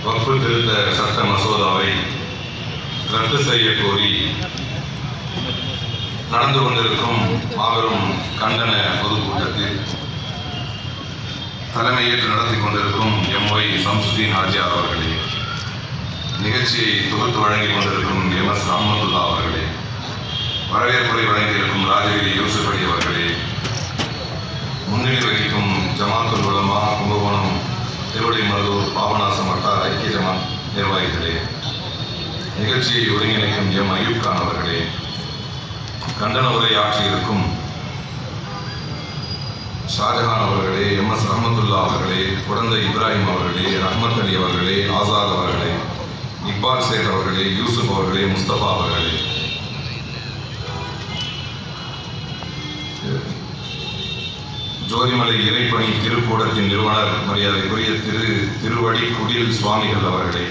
வக்ஃபு திருத்த சட்ட மசோதாவை ரத்து செய்ய கோரி நடந்து கொண்டிருக்கும் மாபெரும் கண்டன பொதுக்கூட்டத்தில் தலைமையேற்று நடத்தி கொண்டிருக்கும் MY சம்சுதீன் ஹாஜியார் அவர்களே, நிகழ்ச்சியை தொகுத்து வழங்கிக் கொண்டிருக்கும் MS ரஹ்மத்துல்லா அவர்களே, வரவேற்புரை வழங்கியிருக்கும் ராஜகிரி யூசுப் அலி அவர்களே, முன்னிலை வகிக்கும் ஜமாத்துல் உலமா கும்பகோணம் திருவடிமருதூர் பாபநாசம் வட்டார ஐக்கிய ஜமாத் நிர்வாகிகளே, நிகழ்ச்சியை ஒருங்கிணைக்கும் M அயூப் கான் அவர்களே, கண்டன உரை ஆற்றியிருக்கும் ஷாஜஹான் அவர்களே, MS ரஹ்மத்துல்லா அவர்களே, குடந்தை இப்ராஹிம் அவர்களே, ரஹ்மத் அலி அவர்களே, ஆசாத் அவர்களே, இக்பால் சேக் அவர்களே, யூசுப் அவர்களே, முஸ்தபா அவர்களே, ஜோதிமலை இறைப்பணி திருக்கூடத்தின் நிறுவனர் மரியாதைக்குரிய திருவடி குடில் சுவாமிகள் அவர்களே,